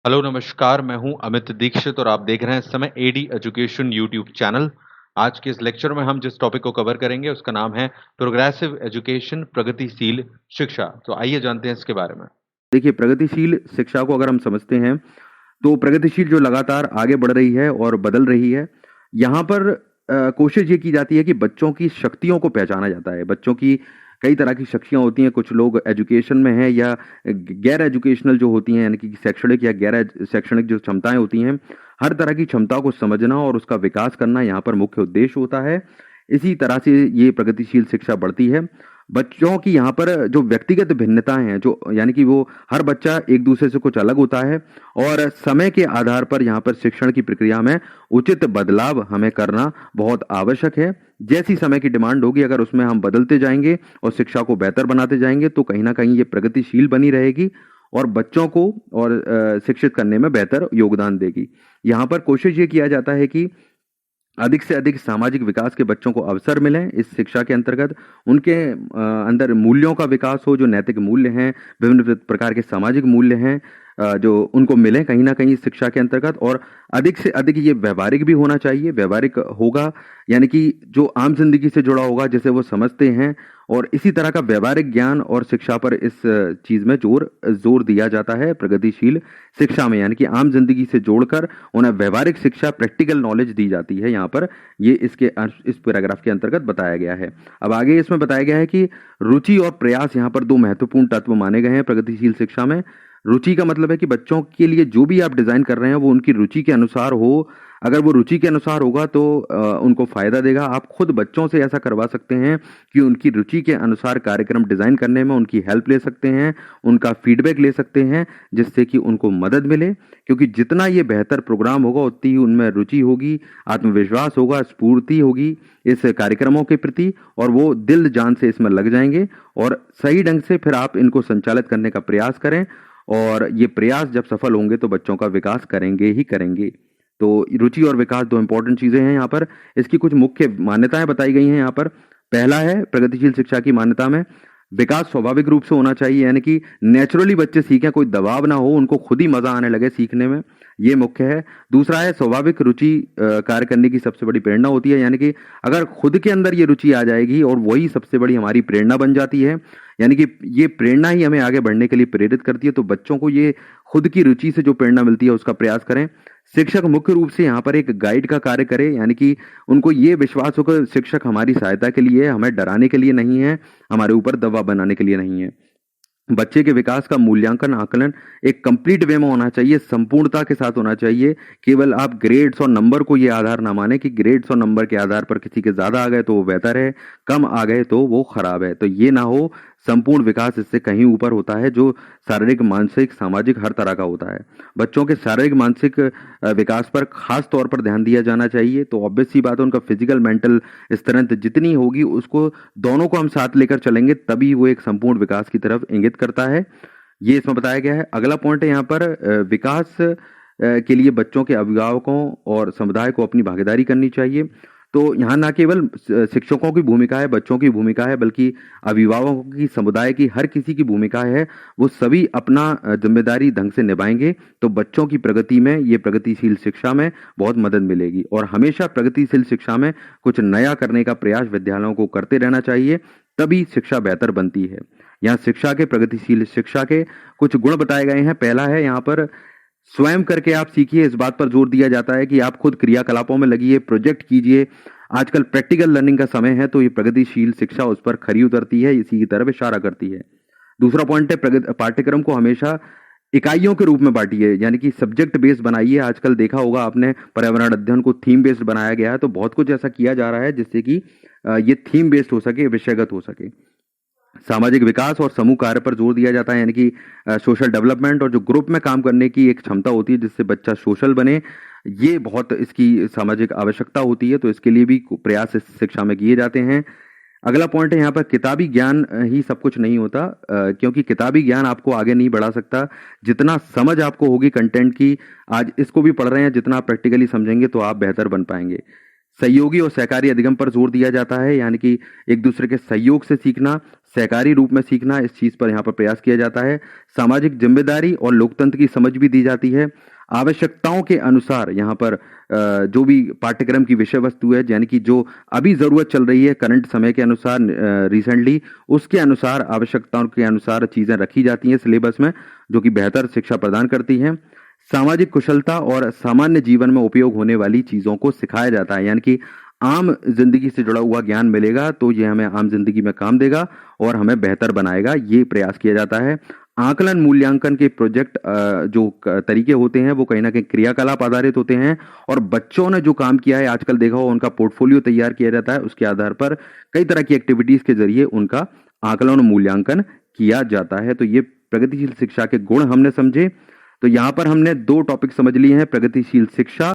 Hello नमस्कार, मैं हूं अमित दीक्षित और आप देख रहे हैं इस समय एडी एजुकेशन यूट्यूब चैनल। आज के इस लेक्चर में हम जिस टॉपिक को कवर करेंगे उसका नाम है प्रोग्रेसिव एजुकेशन, प्रगतिशील शिक्षा। तो आइए जानते हैं इसके बारे में। देखिए, प्रगतिशील शिक्षा को अगर हम समझते हैं तो प्रगतिशील जो लगातार आगे बढ़ रही है और बदल रही है, यहाँ पर कोशिश ये की जाती है कि बच्चों की शक्तियों को पहचाना जाता है। बच्चों की कई तरह की शक्तियाँ होती हैं। कुछ लोग एजुकेशन में हैं या गैर एजुकेशनल जो होती हैं, यानी कि शैक्षणिक या शैक्षणिक जो क्षमताएं होती हैं, हर तरह की क्षमता को समझना और उसका विकास करना यहाँ पर मुख्य उद्देश्य होता है। इसी तरह से ये प्रगतिशील शिक्षा बढ़ती है। बच्चों की यहाँ पर जो व्यक्तिगत भिन्नताएं हैं, जो यानी कि वो हर बच्चा एक दूसरे से कुछ अलग होता है और समय के आधार पर यहाँ पर शिक्षण की प्रक्रिया में उचित बदलाव हमें करना बहुत आवश्यक है। जैसी समय की डिमांड होगी, अगर उसमें हम बदलते जाएंगे और शिक्षा को बेहतर बनाते जाएंगे तो कहीं ना कहीं ये प्रगतिशील बनी रहेगी और बच्चों को और शिक्षित करने में बेहतर योगदान देगी। यहाँ पर कोशिश ये किया जाता है कि अधिक से अधिक सामाजिक विकास के बच्चों को अवसर मिलें। इस शिक्षा के अंतर्गत उनके अंदर मूल्यों का विकास हो, जो नैतिक मूल्य हैं, विभिन्न प्रकार के सामाजिक मूल्य हैं, जो उनको मिलें कहीं ना कहीं इस शिक्षा के अंतर्गत। और अधिक से अधिक ये व्यवहारिक भी होना चाहिए। व्यवहारिक होगा यानी कि जो आम जिंदगी से जुड़ा होगा, जिसे वो समझते हैं। और इसी तरह का व्यवहारिक ज्ञान और शिक्षा पर इस चीज में जोर जोर दिया जाता है प्रगतिशील शिक्षा में, यानी कि आम जिंदगी से जोड़कर उन्हें व्यवहारिक शिक्षा, प्रैक्टिकल नॉलेज दी जाती है। यहाँ पर ये इस पैराग्राफ के अंतर्गत बताया गया है। अब आगे इसमें बताया गया है कि रुचि और प्रयास यहाँ पर दो महत्वपूर्ण तत्व माने गए हैं प्रगतिशील शिक्षा में। रुचि का मतलब है कि बच्चों के लिए जो भी आप डिजाइन कर रहे हैं वो उनकी रुचि के अनुसार हो। अगर वो रुचि के अनुसार होगा तो उनको फायदा देगा। आप खुद बच्चों से ऐसा करवा सकते हैं कि उनकी रुचि के अनुसार कार्यक्रम डिजाइन करने में उनकी हेल्प ले सकते हैं, उनका फीडबैक ले सकते हैं, जिससे कि उनको मदद मिले। क्योंकि जितना ये बेहतर प्रोग्राम होगा उतनी ही उनमें रुचि होगी, आत्मविश्वास होगा, स्फूर्ति होगी इस कार्यक्रमों के प्रति, और वो दिल जान से इसमें लग जाएंगे और सही ढंग से फिर आप इनको संचालित करने का प्रयास करें। और ये प्रयास जब सफल होंगे तो बच्चों का विकास करेंगे ही करेंगे। तो रुचि और विकास दो इंपॉर्टेंट चीजें हैं यहाँ पर। इसकी कुछ मुख्य मान्यताएं बताई गई हैं यहाँ पर। पहला है प्रगतिशील शिक्षा की मान्यता में विकास स्वाभाविक रूप से होना चाहिए, यानी कि नेचुरली बच्चे सीखें, कोई दबाव ना हो, उनको खुद ही मजा आने लगे सीखने में, ये मुख्य है। दूसरा है स्वाभाविक रुचि कार्य करने की सबसे बड़ी प्रेरणा होती है, यानी कि अगर खुद के अंदर ये रुचि आ जाएगी और वही सबसे बड़ी हमारी प्रेरणा बन जाती है, यानी कि ये प्रेरणा ही हमें आगे बढ़ने के लिए प्रेरित करती है। तो बच्चों को ये खुद की रुचि से जो प्रेरणा मिलती है उसका प्रयास करें। शिक्षक मुख्य रूप से यहाँ पर एक गाइड का कार्य करे, यानी कि उनको ये विश्वास हो कि शिक्षक हमारी सहायता के लिए है, हमें डराने के लिए नहीं है, हमारे ऊपर दबाव बनाने के लिए नहीं है। बच्चे के विकास का मूल्यांकन आकलन एक कंप्लीट वे में होना चाहिए, संपूर्णता के साथ होना चाहिए। केवल आप ग्रेड्स और नंबर को ये आधार ना माने कि ग्रेड्स और नंबर के आधार पर किसी के ज्यादा आ गए तो वो बेहतर है, कम आ गए तो वो खराब है। तो ये ना हो। संपूर्ण विकास इससे कहीं ऊपर होता है, जो शारीरिक, मानसिक, सामाजिक हर तरह का होता है। बच्चों के शारीरिक, मानसिक विकास पर खास तौर पर ध्यान दिया जाना चाहिए। तो ऑब्वियस सी बात है, उनका फिजिकल, मेंटल स्ट्रेंथ जितनी होगी उसको, दोनों को हम साथ लेकर चलेंगे तभी वो एक संपूर्ण विकास की तरफ इंगित करता है। ये इसमें बताया गया है। अगला पॉइंट है यहाँ पर विकास के लिए बच्चों के अभिभावकों और समुदाय को अपनी भागीदारी करनी चाहिए। तो यहाँ ना केवल शिक्षकों की भूमिका है, बच्चों की भूमिका है, बल्कि अभिभावकों की, समुदाय की, हर किसी की भूमिका है। वो सभी अपना जिम्मेदारी ढंग से निभाएंगे तो बच्चों की प्रगति में, ये प्रगतिशील शिक्षा में बहुत मदद मिलेगी। और हमेशा प्रगतिशील शिक्षा में कुछ नया करने का प्रयास विद्यालयों को करते रहना चाहिए, तभी शिक्षा बेहतर बनती है। यहाँ शिक्षा के, प्रगतिशील शिक्षा के कुछ गुण बताए गए हैं। पहला है यहाँ पर स्वयं करके आप सीखिए। इस बात पर जोर दिया जाता है कि आप खुद क्रियाकलापों में लगिए, प्रोजेक्ट कीजिए। आजकल प्रैक्टिकल लर्निंग का समय है, तो ये प्रगतिशील शिक्षा उस पर खरी उतरती है, इसी की तरफ इशारा करती है। दूसरा पॉइंट है पाठ्यक्रम को हमेशा इकाइयों के रूप में बांटिए, यानी कि सब्जेक्ट बेस्ड बनाइए। आजकल देखा होगा आपने, पर्यावरण अध्ययन को थीम बेस्ड बनाया गया है। तो बहुत कुछ ऐसा किया जा रहा है जिससे कि ये थीम बेस्ड हो सके, विषयगत हो सके। सामाजिक विकास और समूह कार्य पर जोर दिया जाता है, यानी कि सोशल डेवलपमेंट और जो ग्रुप में काम करने की एक क्षमता होती है जिससे बच्चा सोशल बने, ये बहुत इसकी सामाजिक आवश्यकता होती है। तो इसके लिए भी प्रयास इस शिक्षा में किए जाते हैं। अगला पॉइंट है यहाँ पर किताबी ज्ञान ही सब कुछ नहीं होता, क्योंकि किताबी ज्ञान आपको आगे नहीं बढ़ा सकता। जितना समझ आपको होगी कंटेंट की, आज इसको भी पढ़ रहे हैं, जितना आप प्रैक्टिकली समझेंगे तो आप बेहतर बन पाएंगे। सहयोगी और सहकारी अधिगम पर जोर दिया जाता है, यानी कि एक दूसरे के सहयोग से सीखना, सहकारी रूप में सीखना, इस चीज़ पर यहाँ पर प्रयास किया जाता है। सामाजिक जिम्मेदारी और लोकतंत्र की समझ भी दी जाती है। आवश्यकताओं के अनुसार यहाँ पर जो भी पाठ्यक्रम की विषय वस्तु है, यानी कि जो अभी ज़रूरत चल रही है करंट समय के अनुसार, रिसेंटली उसके अनुसार, आवश्यकताओं के अनुसार चीज़ें रखी जाती हैं सिलेबस में, जो कि बेहतर शिक्षा प्रदान करती हैं। सामाजिक कुशलता और सामान्य जीवन में उपयोग होने वाली चीज़ों को सिखाया जाता है, यानी कि आम जिंदगी से जुड़ा हुआ ज्ञान मिलेगा तो ये हमें आम जिंदगी में काम देगा और हमें बेहतर बनाएगा, ये प्रयास किया जाता है। आकलन मूल्यांकन के प्रोजेक्ट जो तरीके होते हैं वो कहीं ना कहीं क्रियाकलाप आधारित होते हैं, और बच्चों ने जो काम किया है आजकल देखा हो, उनका पोर्टफोलियो तैयार किया जाता है, उसके आधार पर कई तरह की एक्टिविटीज के जरिए उनका आकलन और मूल्यांकन किया जाता है। तो ये प्रगतिशील शिक्षा के गुण हमने समझे। तो यहाँ पर हमने दो टॉपिक समझ लिए हैं, प्रगतिशील शिक्षा